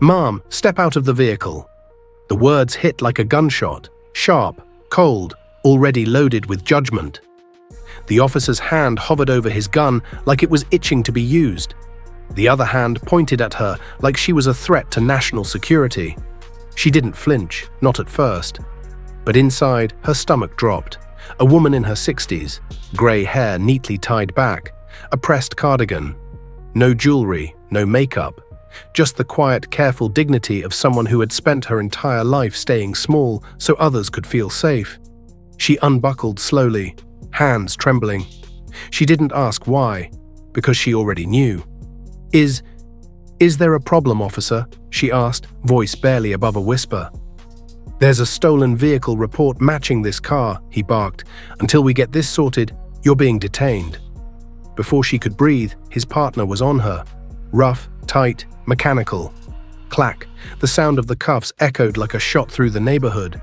"Mom, step out of the vehicle." The words hit like a gunshot, sharp, cold, already loaded with judgment. The officer's hand hovered over his gun like it was itching to be used. The other hand pointed at her like she was a threat to national security. She didn't flinch, not at first. But inside, her stomach dropped. A woman in her 60s, grey hair neatly tied back, a pressed cardigan. No jewelry, no makeup. Just the quiet, careful dignity of someone who had spent her entire life staying small so others could feel safe. She unbuckled slowly, hands trembling. She didn't ask why, because she already knew. Is there a problem, officer?" she asked, voice barely above a whisper. "There's a stolen vehicle report matching this car," he barked. "Until we get this sorted, you're being detained." Before she could breathe, his partner was on her. Rough, tight, mechanical. Clack, the sound of the cuffs echoed like a shot through the neighborhood.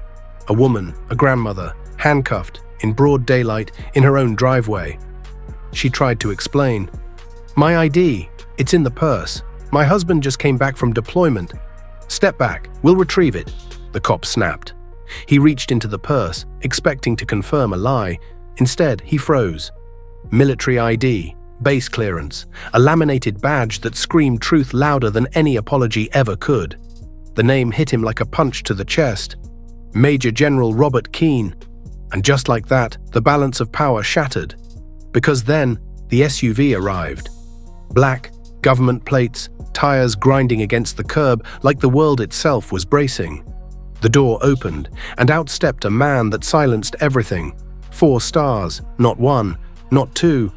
A woman, a grandmother, handcuffed, in broad daylight, in her own driveway. She tried to explain. "My ID, it's in the purse. My husband just came back from deployment." "Step back, we'll retrieve it," the cop snapped. He reached into the purse, expecting to confirm a lie. Instead, he froze. Military ID, base clearance, a laminated badge that screamed truth louder than any apology ever could. The name hit him like a punch to the chest. Major General Robert Keane. And just like that, the balance of power shattered. Because then, the SUV arrived. Black, government plates, tires grinding against the curb like the world itself was bracing. The door opened, and out stepped a man that silenced everything. 4 stars, not 1, not 2,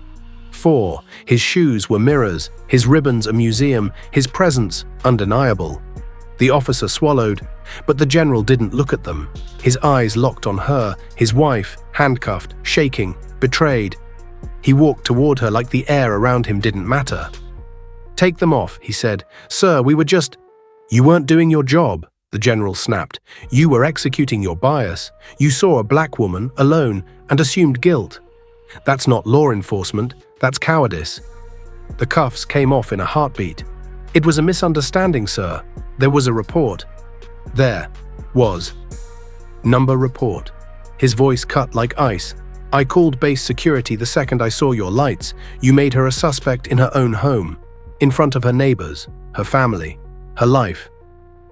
4. His shoes were mirrors, his ribbons a museum, his presence undeniable. The officer swallowed, but the general didn't look at them. His eyes locked on her, his wife, handcuffed, shaking, betrayed. He walked toward her like the air around him didn't matter. "Take them off," he said. "Sir, we were just—" "You weren't doing your job," the general snapped. "You were executing your bias. You saw a black woman, alone, and assumed guilt. That's not law enforcement, that's cowardice." The cuffs came off in a heartbeat. "It was a misunderstanding, sir. There was a report." "There was. Number report." His voice cut like ice. "I called base security the second I saw your lights. You made her a suspect in her own home, in front of her neighbors, her family, her life."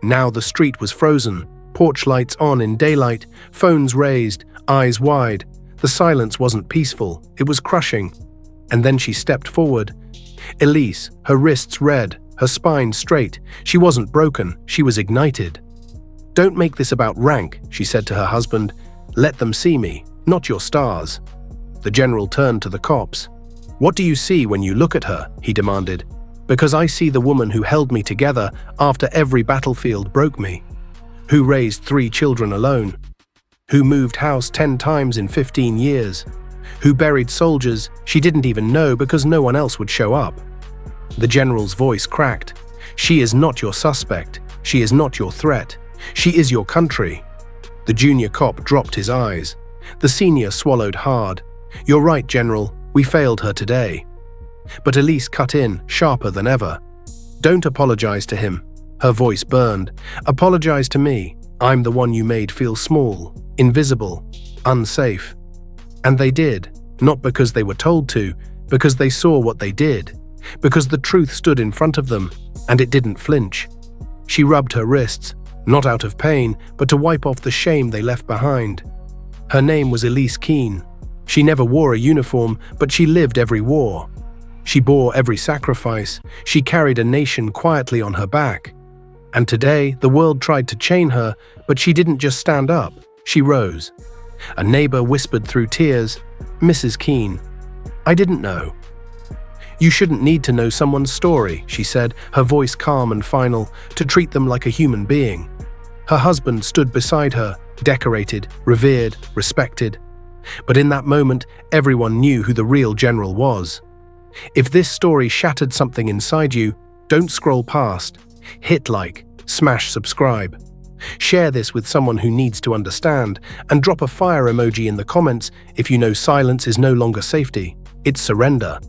Now the street was frozen, porch lights on in daylight, phones raised, eyes wide. The silence wasn't peaceful, it was crushing. And then she stepped forward. Elise, her wrists red, her spine straight. She wasn't broken, she was ignited. "Don't make this about rank," she said to her husband. "Let them see me, not your stars." The general turned to the cops. "What do you see when you look at her?" he demanded. "Because I see the woman who held me together after every battlefield broke me. Who raised 3 children alone. Who moved house 10 times in 15 years. Who buried soldiers she didn't even know because no one else would show up." The general's voice cracked. "She is not your suspect. She is not your threat. She is your country." The junior cop dropped his eyes. The senior swallowed hard. "You're right, General. We failed her today." But Elise cut in, sharper than ever. "Don't apologize to him." Her voice burned. "Apologize to me. I'm the one you made feel small, invisible, unsafe." And they did, not because they were told to, because they saw what they did, because the truth stood in front of them, and it didn't flinch. She rubbed her wrists, not out of pain, but to wipe off the shame they left behind. Her name was Elise Keane. She never wore a uniform, but she lived every war. She bore every sacrifice. She carried a nation quietly on her back. And today, the world tried to chain her, but she didn't just stand up. She rose. A neighbor whispered through tears, "Mrs. Keane, I didn't know." "You shouldn't need to know someone's story," she said, her voice calm and final, "to treat them like a human being." Her husband stood beside her, decorated, revered, respected. But in that moment, everyone knew who the real general was. If this story shattered something inside you, don't scroll past. Hit like, smash subscribe. Share this with someone who needs to understand, and drop a fire emoji in the comments if you know silence is no longer safety, it's surrender.